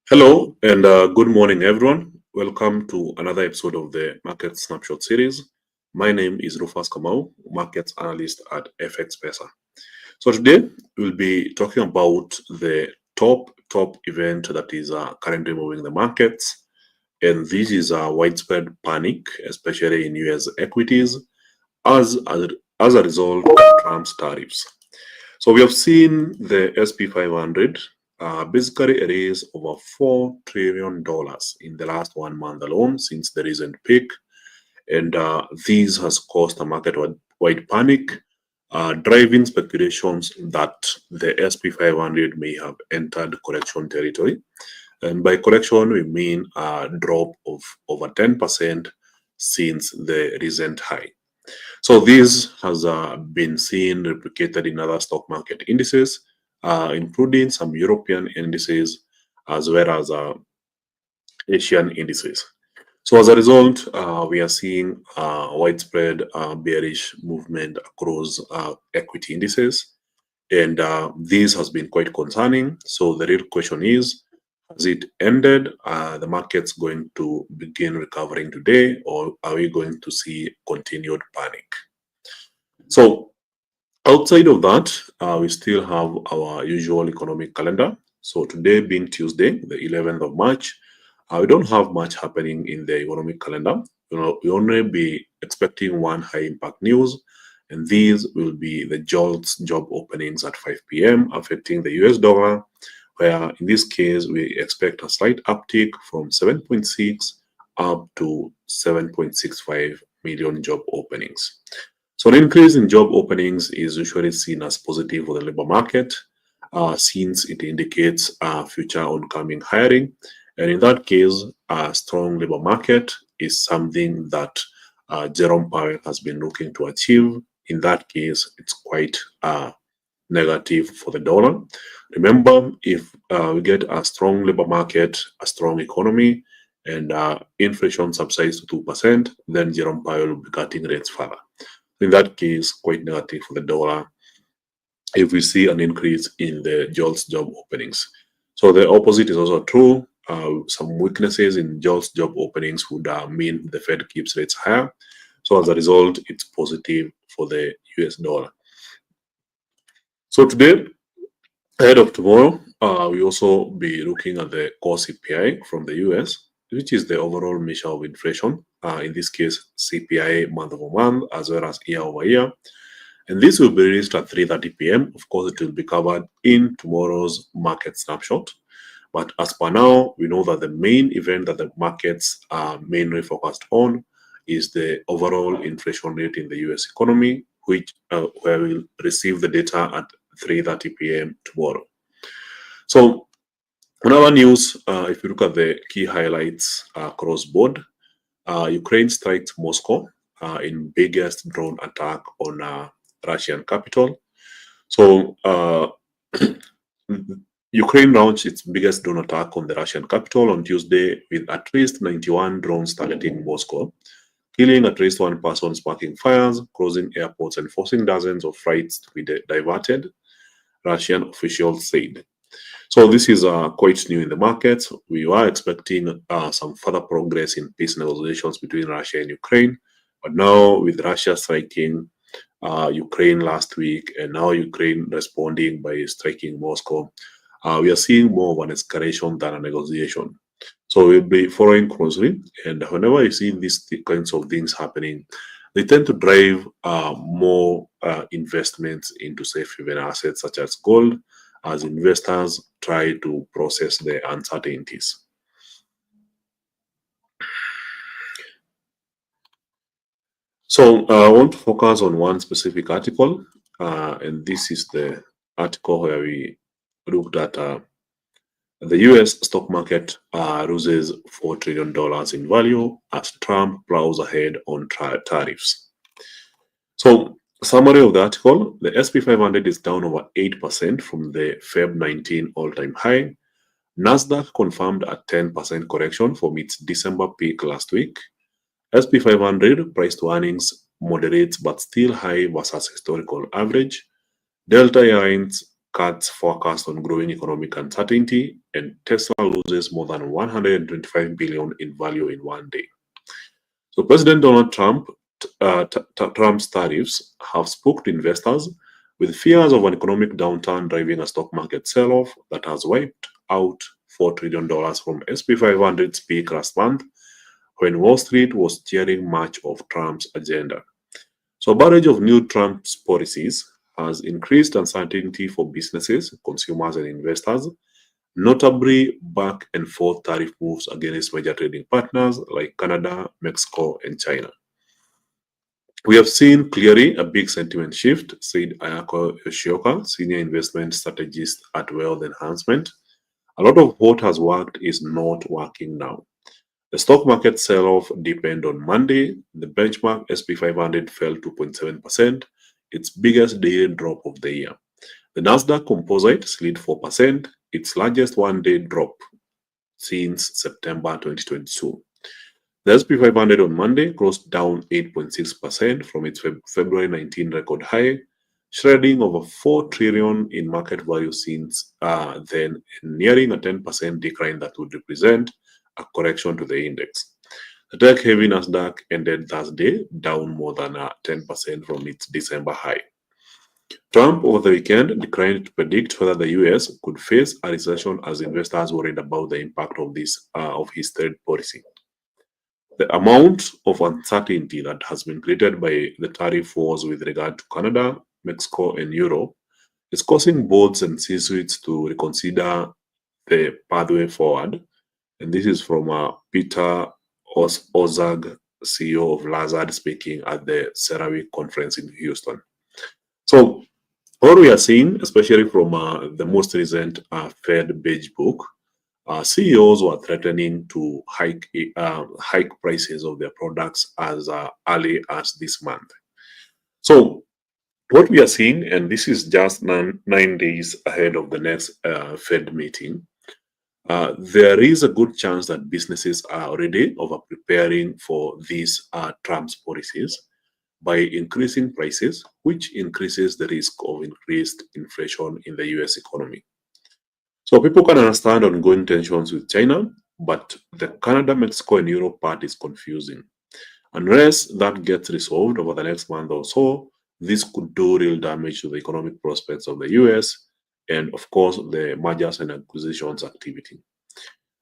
Hello and good morning, everyone. Welcome to another episode of the Market Snapshot series. My name is Rufus Kamau, Markets Analyst at FX Pesa. So today we'll be talking about the top event that is currently moving the markets, and this is a widespread panic, especially in U.S. equities, as a, as a result of Trump's tariffs. So we have seen the SP 500 basically raise over $4 trillion in the last 1 month alone since the recent peak. And this has caused a market-wide panic, driving speculations that the SP 500 may have entered correction territory. And by correction, we mean a drop of over 10% since the recent high. So this has been seen replicated in other stock market indices, including some European indices as well as Asian indices. So as a result, we are seeing widespread bearish movement across equity indices, and this has been quite concerning. So the real question is, has it ended? The market's going to begin recovering today, or are we going to see continued panic? So outside of that, we still have our usual economic calendar. So today being Tuesday, the 11th of March, we don't have much happening in the economic calendar. We only be expecting one high impact news, and these will be the JOLTS job openings at 5 p.m. affecting the US dollar, where in this case we expect a slight uptick from 7.6 up to 7.65 million job openings. So an increase in job openings is usually seen as positive for the labor market, since it indicates future oncoming hiring. And in that case, a strong labor market is something that Jerome Powell has been looking to achieve. In that case, it's quite negative for the dollar. Remember, if we get a strong labor market, a strong economy, and inflation subsides to 2%, then Jerome Powell will be cutting rates further. In that case, quite negative for the dollar if we see an increase in the JOLTS job openings. So the opposite is also true. Some weaknesses in JOLTS job openings would mean the Fed keeps rates higher. So as a result, it's positive for the US dollar. So today, ahead of tomorrow, we also be looking at the core CPI from the US, which is the overall measure of inflation. In this case, CPI month over month as well as year over year. And this will be released at 3:30 p.m. Of course, it will be covered in tomorrow's market snapshot. But as per now, we know that the main event that the markets are mainly focused on is the overall inflation rate in the US economy, which where we'll receive the data at 3:30 p.m. tomorrow. So on our news, if you look at the key highlights across board, Ukraine strikes Moscow in biggest drone attack on Russian capital. So Ukraine launched its biggest drone attack on the Russian capital on Tuesday with at least 91 drones targeting Moscow, killing at least one person, sparking fires, closing airports, and forcing dozens of flights to be diverted, Russian officials said. So this is quite new in the market. We were expecting some further progress in peace negotiations between Russia and Ukraine, but now with Russia striking Ukraine last week and now Ukraine responding by striking Moscow, we are seeing more of an escalation than a negotiation. So we'll be following closely, and whenever you see these kinds of things happening, they tend to drive more investments into safe haven assets such as gold, as investors try to process the uncertainties. So I want to focus on one specific article, and this is the article where we looked at the US stock market loses $4 trillion in value as Trump plows ahead on tariffs. So summary of the article, the SP 500 is down over 8% from the Feb 19 all-time high. Nasdaq confirmed a 10% correction from its December peak last week. SP 500 price to earnings moderates but still high versus historical average. Delta Airlines cuts forecast on growing economic uncertainty, and Tesla loses more than 125 billion in value in one day. So President Donald Trump's tariffs have spooked investors, with fears of an economic downturn driving a stock market sell-off that has wiped out $4 trillion from SP 500's peak last month, when Wall Street was cheering much of Trump's agenda. So a barrage of new Trump's policies has increased uncertainty for businesses, consumers, and investors, notably back and forth tariff moves against major trading partners like Canada, Mexico, and China. We have seen clearly a big sentiment shift, said Ayako Yoshioka, senior investment strategist at Wealth Enhancement. A lot of what has worked is not working now. The stock market sell-off deepened on Monday. The benchmark SP 500 fell 2.7%, its biggest daily drop of the year. The Nasdaq Composite slid 4%, its largest one-day drop since September 2022. The SP 500 on Monday closed down 8.6% from its February 19 record high, shredding over 4 trillion in market value since then, nearing a 10% decline that would represent a correction to the index. The tech-heavy Nasdaq ended Thursday down more than 10% from its December high. Trump over the weekend declined to predict whether the US could face a recession as investors worried about the impact of his trade policy. The amount of uncertainty that has been created by the tariff wars with regard to Canada, Mexico, and Europe is causing boards and C-suites to reconsider the pathway forward. And this is from Peter Ozag, CEO of Lazard, speaking at the CERAWeek conference in Houston. So what we are seeing, especially from the most recent Fed Beige Book, CEOs were threatening to hike prices of their products as early as this month. So what we are seeing, and this is just 9 days ahead of the next Fed meeting, there is a good chance that businesses are already over preparing for these Trump's policies by increasing prices, which increases the risk of increased inflation in the US economy. So people can understand ongoing tensions with China, but the Canada, Mexico, and Europe part is confusing. Unless that gets resolved over the next month or so, this could do real damage to the economic prospects of the US and, of course, the mergers and acquisitions activity.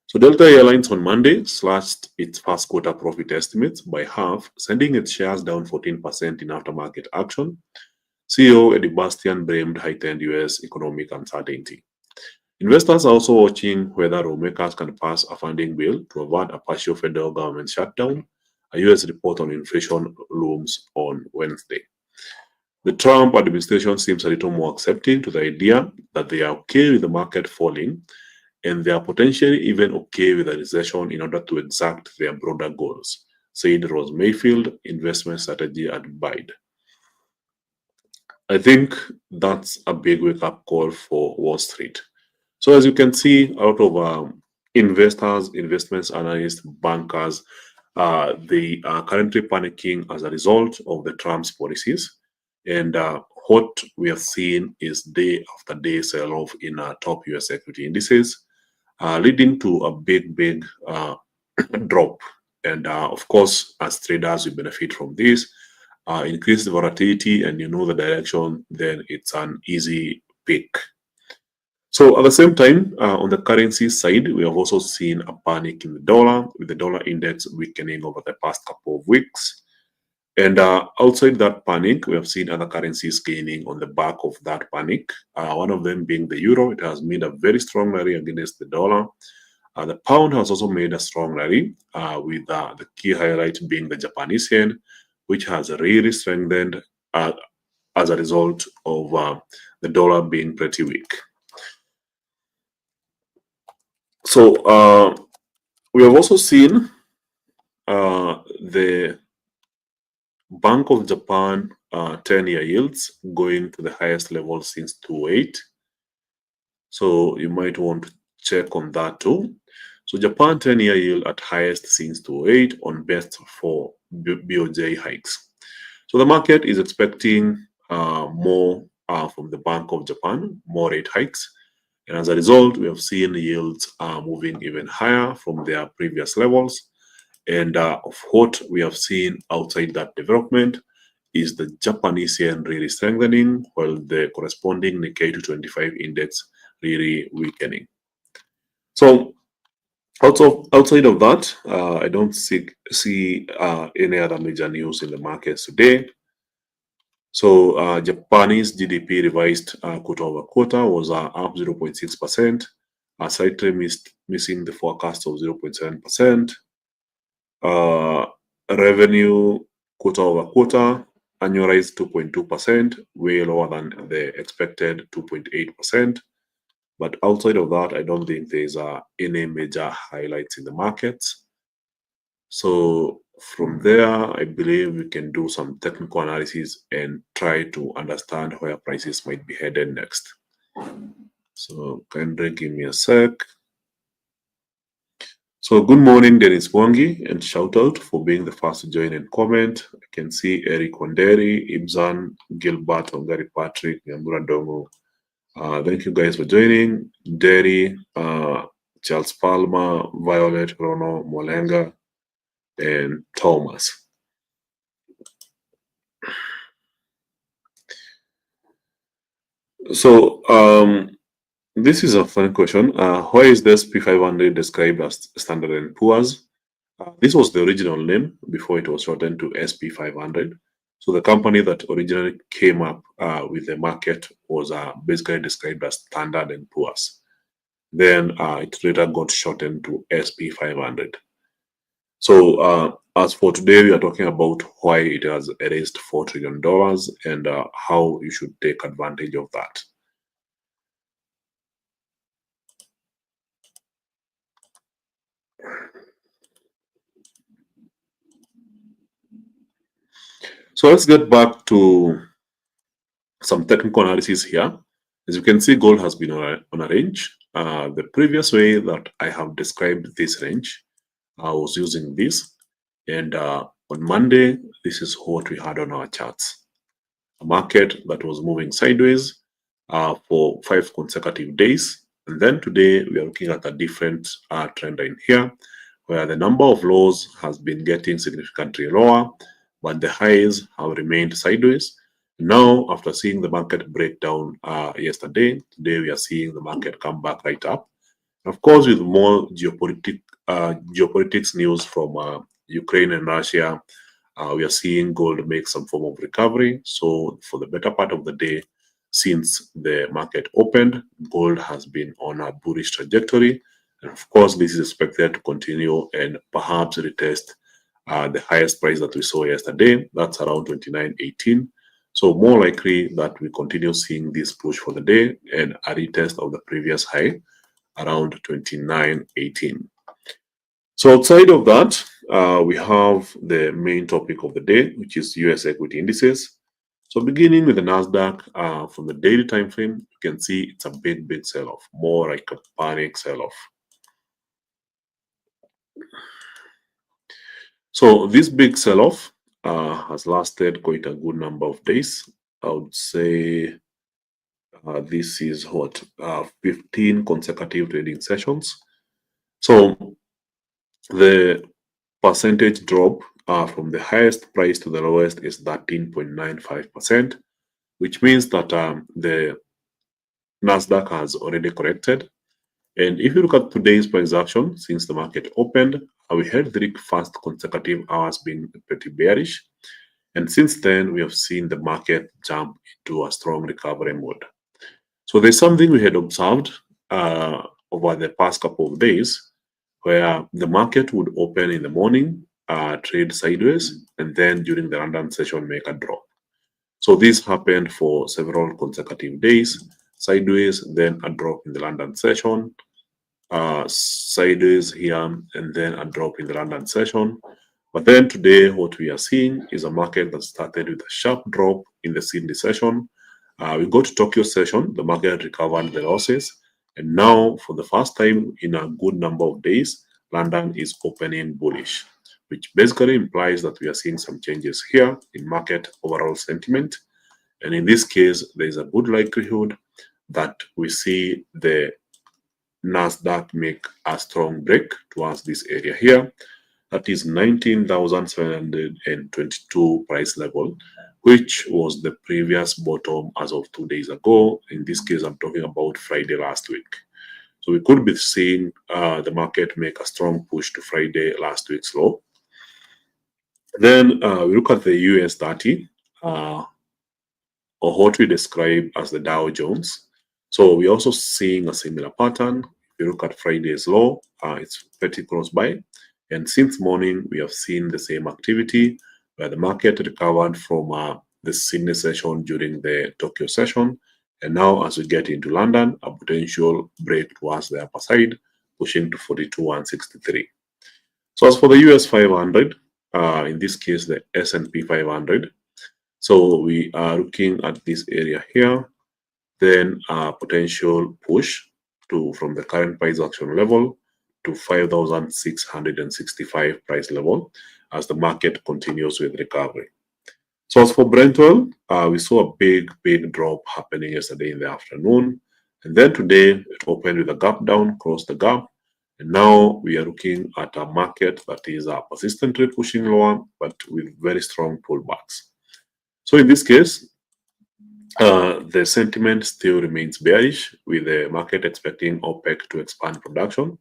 So Delta Airlines on Monday slashed its first quarter profit estimates by half, sending its shares down 14% in aftermarket action. CEO Eddie Bastian blamed heightened US economic uncertainty. Investors are also watching whether lawmakers can pass a funding bill to avert a partial federal government shutdown. A US report on inflation looms on Wednesday. The Trump administration seems a little more accepting to the idea that they are okay with the market falling, and they are potentially even okay with a recession in order to exact their broader goals, said Rose Mayfield, investment strategy at Bide. I think that's a big wake-up call for Wall Street. So as you can see, a lot of investors, investments analysts, bankers, they are currently panicking as a result of the Trump's policies. And what we have seen is day after day sell-off in top US equity indices, leading to a big drop. And of course, as traders, we benefit from this. Increase the volatility and you know the direction, then it's an easy pick. So at the same time, on the currency side, we have also seen a panic in the dollar, with the dollar index weakening over the past couple of weeks. And outside that panic, we have seen other currencies gaining on the back of that panic. One of them being the euro. It has made a very strong rally against the dollar. The pound has also made a strong rally, with the key highlight being the Japanese yen, which has really strengthened as a result of the dollar being pretty weak. So we have also seen the Bank of Japan 10-year yields going to the highest level since 2008. So you might want to check on that too. So Japan 10-year yield at highest since 2008 on best for BOJ hikes. So the market is expecting more from the Bank of Japan, more rate hikes. And as a result, we have seen yields moving even higher from their previous levels. And of what we have seen outside that development is the Japanese yen really strengthening, while the corresponding Nikkei 225 index really weakening. So outside of that, I don't see any other major news in the markets today. So Japanese GDP revised quarter over quarter was up 0.6%, slightly missing the forecast of 0.7%. Revenue quarter over quarter annualized 2.2%, way lower than the expected 2.8%. But outside of that, I don't think there's any major highlights in the markets. So from there, I believe we can do some technical analysis and try to understand where prices might be headed next. So kindly give me a sec. So good morning, Dennis Wangi, and shout out for being the first to join and comment. I can see Eric Wanderi, Ibzan, Gilbert, Ongari Patrick, Nyambura Dongo. Thank you guys for joining. Derry, Charles Palmer, Violet, Rono, Molenga, and Thomas. So this is a fun question. Why is this P500 described as Standard & Poor's? This was the original name before it was shortened to SP500. So the company that originally came up with the market was basically described as Standard & Poor's. Then it later got shortened to SP500. So as for today, we are talking about why it has raised $4 trillion and how you should take advantage of that. So let's get back to some technical analysis here. As you can see, gold has been on a range. The previous way that I have described this range, I was using this. And on Monday, this is what we had on our charts. A market that was moving sideways for 5 consecutive days. And then today, we are looking at a different trend line here, where the number of lows has been getting significantly lower, but the highs have remained sideways. Now, after seeing the market break down yesterday, today we are seeing the market come back right up. Of course, with more geopolitics news from Ukraine and Russia, we are seeing gold make some form of recovery. So for the better part of the day, since the market opened, gold has been on a bullish trajectory. And of course, this is expected to continue and perhaps retest the highest price that we saw yesterday. That's around 29.18. So more likely that we continue seeing this push for the day and a retest of the previous high around 29.18. So outside of that, we have the main topic of the day, which is US equity indices. So beginning with the NASDAQ, from the daily time frame, you can see it's a big sell-off, more like a panic sell-off. So this big sell-off has lasted quite a good number of days. I would say this is 15 consecutive trading sessions. So the percentage drop from the highest price to the lowest is 13.95%, which means that the NASDAQ has already corrected. And if you look at today's price action since the market opened, we had 3 first consecutive hours being pretty bearish. And since then, we have seen the market jump into a strong recovery mode. So there's something we had observed over the past couple of days where the market would open in the morning, trade sideways, and then during the London session make a drop. So this happened for several consecutive days, sideways, then a drop in the London session, sideways here, and then a drop in the London session. But then today, what we are seeing is a market that started with a sharp drop in the Sydney session. We go to Tokyo session, the market recovered the losses. And now, for the first time in a good number of days, London is opening bullish, which basically implies that we are seeing some changes here in market overall sentiment. And in this case, there is a good likelihood that we see the Nasdaq make a strong break towards this area here. That is 19,722 price level, which was the previous bottom as of 2 days ago. In this case, I'm talking about Friday last week. So we could be seeing the market make a strong push to Friday last week's low. Then we look at the US 30, or what we describe as the Dow Jones. So we're also seeing a similar pattern. If you look at Friday's low, it's pretty close by. And since morning, we have seen the same activity where the market recovered from the Sydney session during the Tokyo session. And now, as we get into London, a potential break towards the upper side, pushing to 42,163. So as for the US 500, in this case, the S&P 500, so we are looking at this area here, then a potential push from the current price action level to 5,665 price level as the market continues with recovery. So as for Brent oil, we saw a big drop happening yesterday in the afternoon. And then today it opened with a gap down, closed the gap. And now we are looking at a market that is persistently pushing lower, but with very strong pullbacks. So in this case, the sentiment still remains bearish, with the market expecting OPEC to expand production.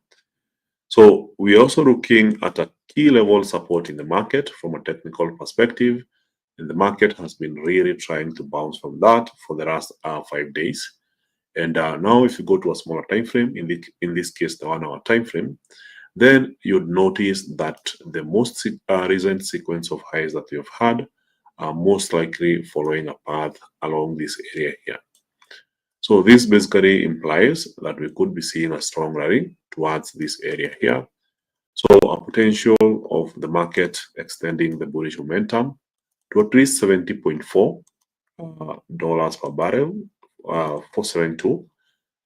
So we're also looking at a key level support in the market from a technical perspective, and the market has been really trying to bounce from that for the last 5 days. And now if you go to a smaller time frame, in this case the 1 hour time frame, then you'd notice that the most recent sequence of highs that we have had are most likely following a path along this area here. So this basically implies that we could be seeing a strong rally towards this area here. So a potential of the market extending the bullish momentum to at least $70.4 per barrel, 472,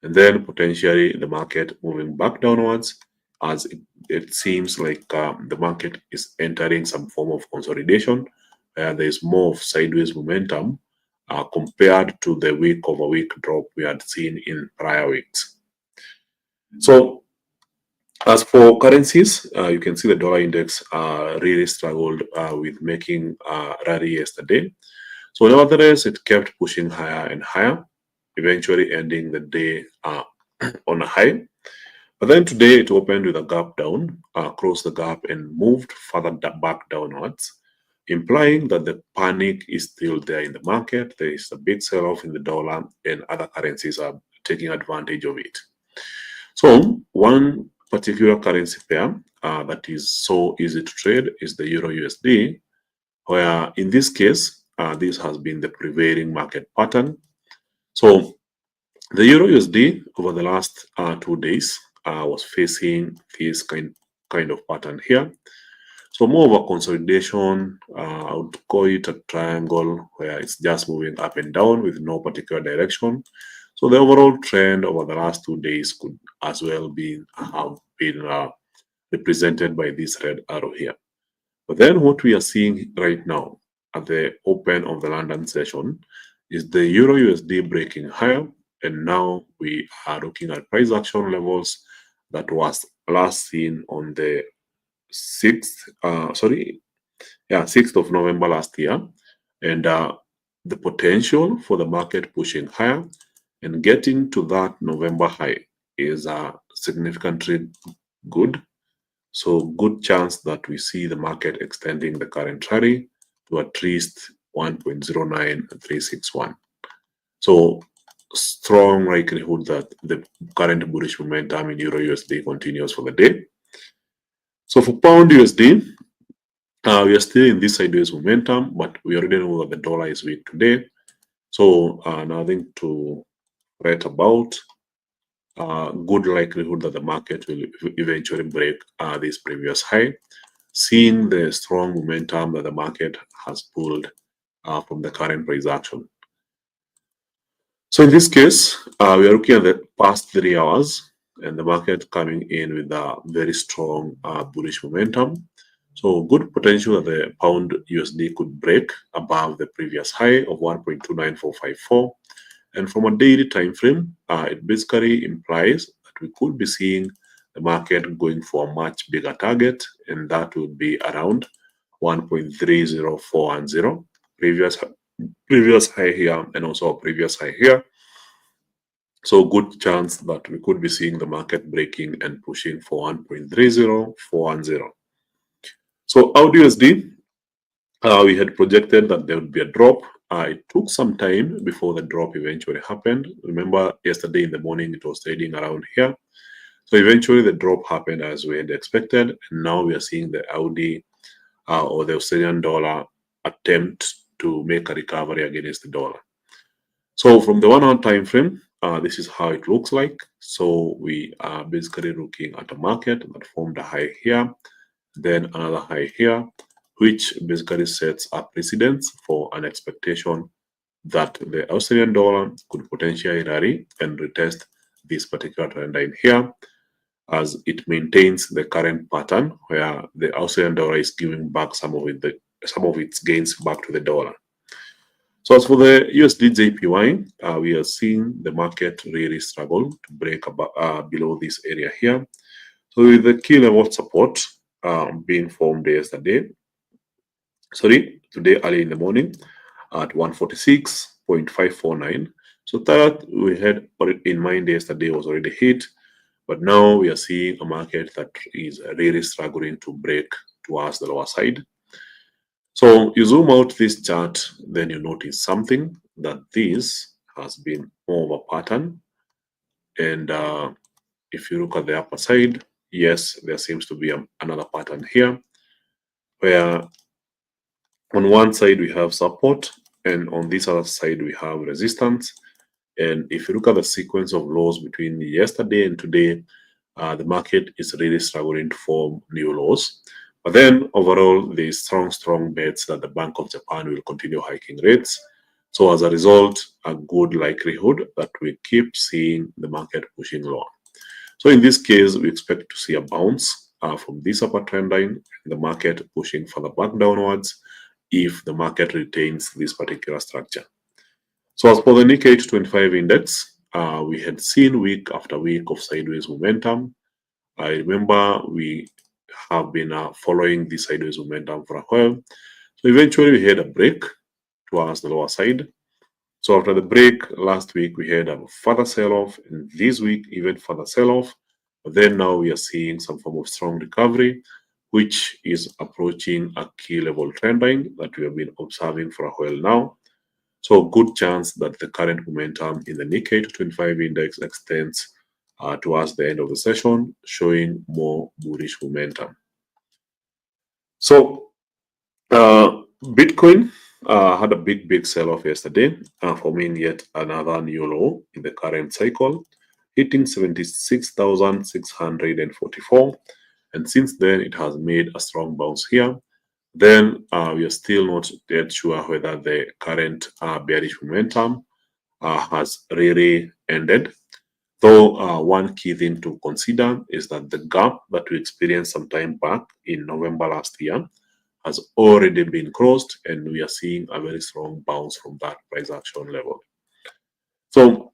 and then potentially the market moving back downwards as it seems like the market is entering some form of consolidation. There is more of sideways momentum compared to the week-over-week drop we had seen in prior weeks. So as for currencies, you can see the dollar index really struggled with making a rally yesterday. So nevertheless, it kept pushing higher and higher, eventually ending the day on a high. But then today it opened with a gap down, closed the gap and moved further back downwards, implying that the panic is still there in the market. There is a big sell-off in the dollar and other currencies are taking advantage of it. So one particular currency pair that is so easy to trade is the Euro USD, where in this case, this has been the prevailing market pattern. So the Euro USD over the last 2 days was facing this kind of pattern here. So more of a consolidation, I would call it a triangle where it's just moving up and down with no particular direction. So the overall trend over the last 2 days could as well have been represented by this red arrow here. But then what we are seeing right now at the open of the London session is the Euro USD breaking higher, and now we are looking at price action levels that was last seen on the 6th of November last year, and the potential for the market pushing higher and getting to that November high is significantly good. So good chance that we see the market extending the current rally to at least 1.09361. So strong likelihood that the current bullish momentum in Euro USD continues for the day. So for Pound USD, we are still in this sideways momentum, but we already know that the dollar is weak today. So nothing to write about. Good likelihood that the market will eventually break this previous high, seeing the strong momentum that the market has pulled from the current price action. So in this case, we are looking at the past 3 hours and the market coming in with a very strong bullish momentum. So good potential that the pound USD could break above the previous high of 1.29454. And from a daily time frame, it basically implies that we could be seeing the market going for a much bigger target, and that would be around 1.30410, previous high here and also a previous high here. So good chance that we could be seeing the market breaking and pushing for 1.30410. So AUDUSD, we had projected that there would be a drop. It took some time before the drop eventually happened. Remember, yesterday in the morning it was trading around here. So eventually the drop happened as we had expected, and now we are seeing the AUD or the Australian dollar attempt to make a recovery against the dollar. So from the 1 hour time frame, this is how it looks like. So we are basically looking at a market that formed a high here, then another high here, which basically sets a precedence for an expectation that the Australian dollar could potentially rally and retest this particular trend line here, as it maintains the current pattern where the Australian dollar is giving back some of its gains back to the dollar. So as for the USD JPY, we are seeing the market really struggle to break below this area here. So with the key level support being formed today early in the morning at 146.549. So that we had in mind yesterday was already hit, but now we are seeing a market that is really struggling to break towards the lower side. So you zoom out this chart, then you notice something, that this has been more of a pattern. And if you look at the upper side, yes, there seems to be another pattern here, where on one side we have support, and on this other side we have resistance. And if you look at the sequence of lows between yesterday and today, the market is really struggling to form new lows. But then overall, there is strong bets that the Bank of Japan will continue hiking rates. So as a result, a good likelihood that we keep seeing the market pushing lower. So in this case, we expect to see a bounce from this upper trend line, the market pushing further back downwards if the market retains this particular structure. So as for the Nikkei 225 index, we had seen week after week of sideways momentum. I remember we have been following this sideways momentum for a while. So eventually we had a break towards the lower side. So after the break last week, we had a further sell-off, and this week even further sell-off. But then now we are seeing some form of strong recovery, which is approaching a key level trend line that we have been observing for a while now. So good chance that the current momentum in the Nikkei 225 index extends towards the end of the session, showing more bullish momentum. So Bitcoin had a big sell-off yesterday, forming yet another new low in the current cycle, hitting 76,644. And since then, it has made a strong bounce here. Then we are still not yet sure whether the current bearish momentum has really ended. Though one key thing to consider is that the gap that we experienced some time back in November last year has already been crossed, and we are seeing a very strong bounce from that price action level. So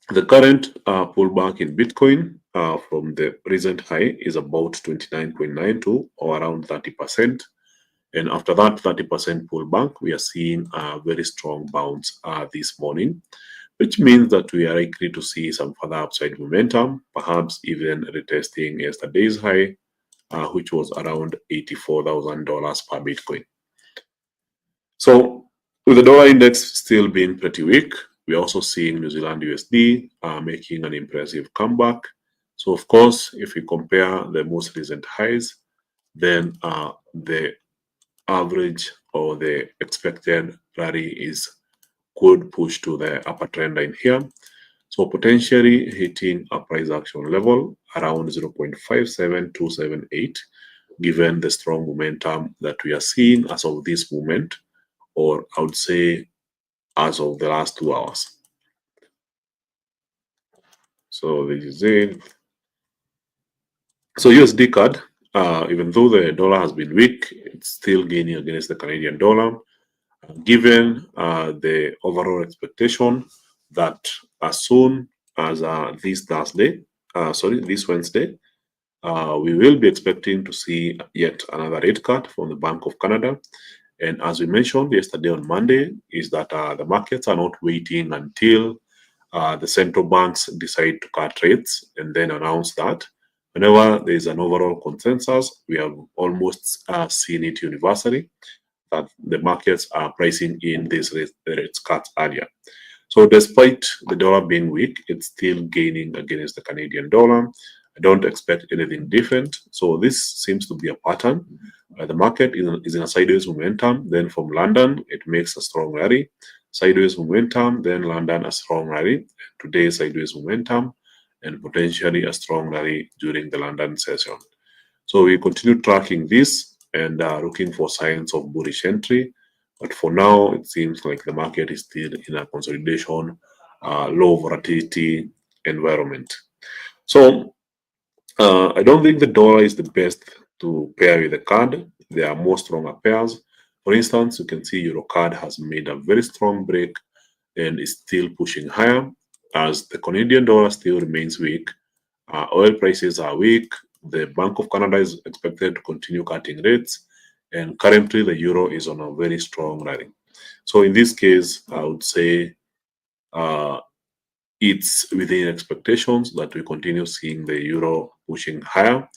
the current pullback in Bitcoin from the recent high is about 29.92 or around 30%. And after that 30% pullback, we are seeing a very strong bounce this morning, which means that we are likely to see some further upside momentum, perhaps even retesting yesterday's high, which was around $84,000 per Bitcoin. So with the dollar index still being pretty weak, we're also seeing New Zealand USD making an impressive comeback. So of course, if we compare the most recent highs, then the average or the expected rally could push to the upper trend line here. So potentially hitting a price action level around 0.57278, given the strong momentum that we are seeing as of this moment, or I would say as of the last 2 hours. So this is it. So USD CAD even though the dollar has been weak, it's still gaining against the Canadian dollar, given the overall expectation that as soon as this Wednesday, we will be expecting to see yet another rate cut from the Bank of Canada. And as we mentioned yesterday on Monday, is that the markets are not waiting until the central banks decide to cut rates and then announce that. Whenever there is an overall consensus, we have almost seen it universally that the markets are pricing in these rates cuts earlier. So despite the dollar being weak, it's still gaining against the Canadian dollar. I don't expect anything different. So this seems to be a pattern. The market is in a sideways momentum. Then from London, it makes a strong rally. Sideways momentum, then London a strong rally. Today, sideways momentum, and potentially a strong rally during the London session. So we continue tracking this and looking for signs of bullish entry. But for now, it seems like the market is still in a consolidation, low volatility environment. So I don't think the dollar is the best to pair with the CAD. There are more stronger pairs. For instance, you can see Euro CAD has made a very strong break and is still pushing higher as the Canadian dollar still remains weak. Oil prices are weak. The Bank of Canada is expected to continue cutting rates, and currently the euro is on a very strong rally. So in this case, I would say uh, it's within expectations that we continue seeing the euro pushing higher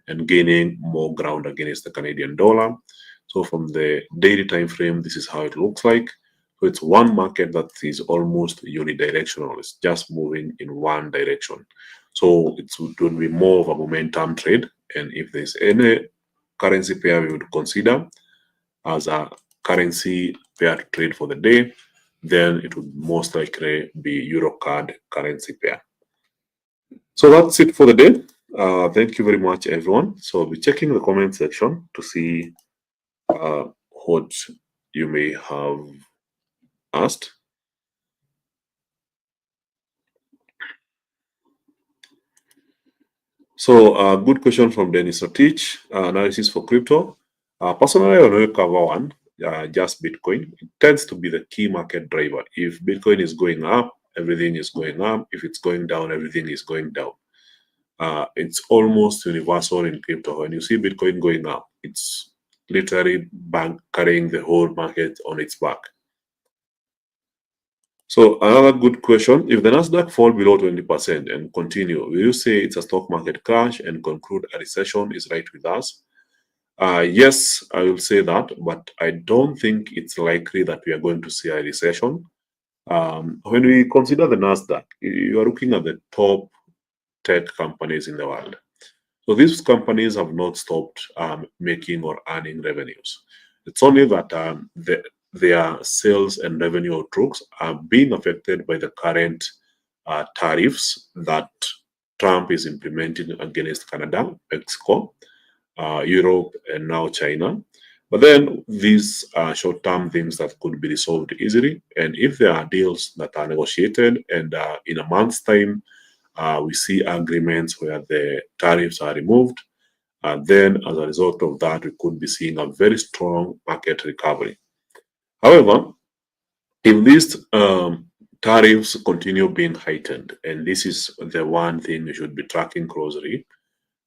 and gaining more ground against the Canadian dollar. So from the daily time frame, this is how it looks like. So it's one market that is almost unidirectional. It's just moving in one direction. So it would be more of a momentum trade. And if there's any currency pair we would consider as a currency pair to trade for the day, then it would most likely be EuroCAD currency pair. So that's it for the day. Thank you very much, everyone. So I'll be checking the comment section to see what you may have asked. So, good question from Dennis Otich. Analysis for crypto. Personally, I will cover one, just Bitcoin. It tends to be the key market driver. If Bitcoin is going up, everything is going up. If it's going down, everything is going down. It's almost universal in crypto. When you see Bitcoin going up, it's literally carrying the whole market on its back. So another good question, if the Nasdaq fall below 20% and continue, will you say it's a stock market crash and conclude a recession is right with us? Yes, I will say that, but I don't think it's likely that we are going to see a recession. When we consider the Nasdaq, you are looking at the top tech companies in the world. So these companies have not stopped making or earning revenues. It's only that their sales and revenue outlooks are being affected by the current tariffs that Trump is implementing against Canada, Mexico, Europe, and now China. But then these are short-term things that could be resolved easily. And if there are deals that are negotiated and in a month's time, we see agreements where the tariffs are removed. Then, as a result of that, we could be seeing a very strong market recovery. However, if these tariffs continue being heightened, and this is the one thing we should be tracking closely,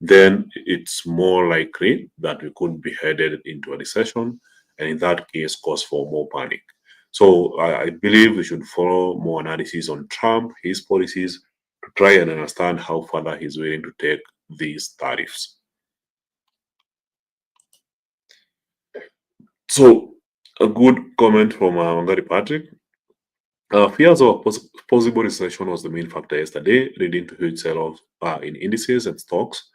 then it's more likely that we could be headed into a recession, and in that case, cause for more panic. So I believe we should follow more analysis on Trump, his policies, to try and understand how further he's willing to take these tariffs. So, a good comment from Wangari Patrick. Fears of a possible recession was the main factor yesterday, leading to huge sell-offs in indices and stocks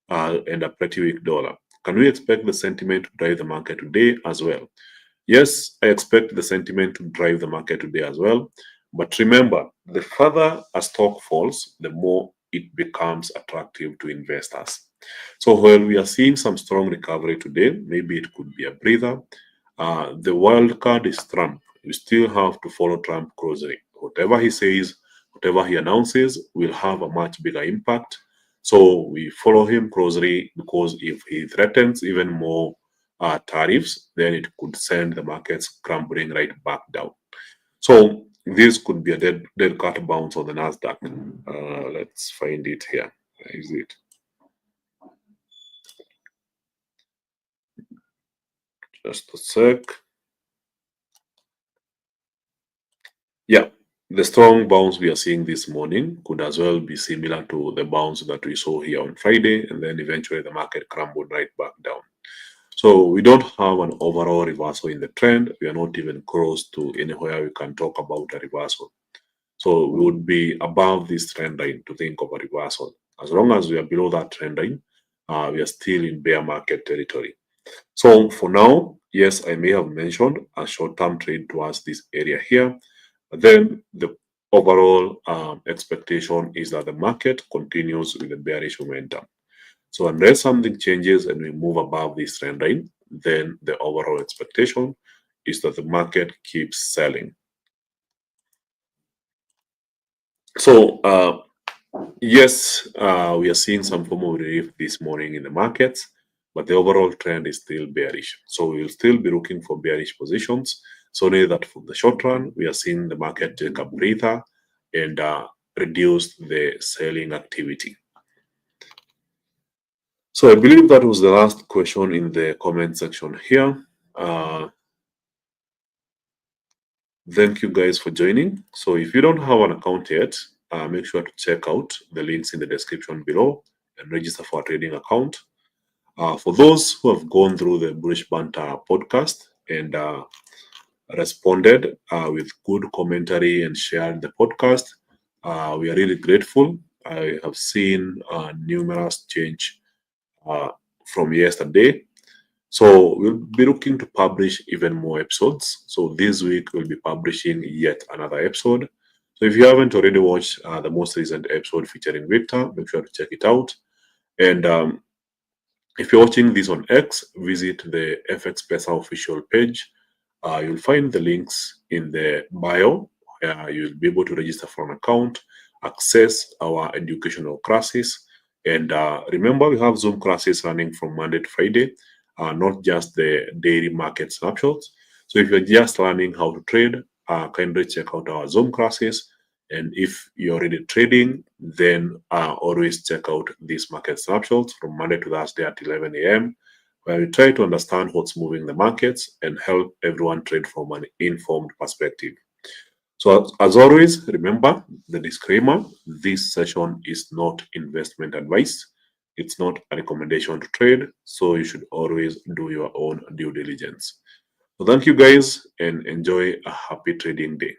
and a pretty weak dollar. Can we expect the sentiment to drive the market today as well? Yes, I expect the sentiment to drive the market today as well. But remember, the further a stock falls, the more it becomes attractive to investors. So while we are seeing some strong recovery today, maybe it could be a breather. The wild card is Trump. We still have to follow Trump closely. Whatever he says, whatever he announces, will have a much bigger impact. So we follow him closely because if he threatens even more tariffs, then it could send the markets crumbling right back down. So this could be a dead cat bounce on the Nasdaq. Let's find it here. Where is it? Just a sec. Yeah, the strong bounce we are seeing this morning could as well be similar to the bounce that we saw here on Friday, and then eventually the market crumbled right back down. So we don't have an overall reversal in the trend. We are not even close to anywhere we can talk about a reversal. So we would be above this trend line to think of a reversal. As long as we are below that trend line, we are still in bear market territory. So for now, yes, I may have mentioned a short-term trade towards this area here, but then the overall expectation is that the market continues with the bearish momentum. So unless something changes and we move above this trend line, then the overall expectation is that the market keeps selling. So yes, we are seeing some form of relief this morning in the markets, but the overall trend is still bearish. So we will still be looking for bearish positions. So only that for the short run, we are seeing the market take a breather and reduce the selling activity. So I believe that was the last question in the comment section here. Thank you guys for joining. So if you don't have an account yet, make sure to check out the links in the description below and register for a trading account. For those who have gone through the Bullish Banter podcast and responded with good commentary and shared the podcast, we are really grateful. I have seen numerous change from yesterday. So we'll be looking to publish even more episodes. So this week we'll be publishing yet another episode. So if you haven't already watched the most recent episode featuring Victor, make sure to check it out. And if you're watching this on X, visit the FX Pesa official page. You'll find the links in the bio. You'll be able to register for an account, access our educational classes, and remember we have Zoom classes running from Monday to Friday, not just the daily market snapshots. So if you're just learning how to trade, kindly check out our Zoom classes. And if you're already trading, then always check out these market snapshots from Monday to Thursday at 11 a.m., where we try to understand what's moving in the markets and help everyone trade from an informed perspective. So, as always, remember the disclaimer: this session is not investment advice. It's not a recommendation to trade, so you should always do your own due diligence. So, thank you guys and enjoy a happy trading day.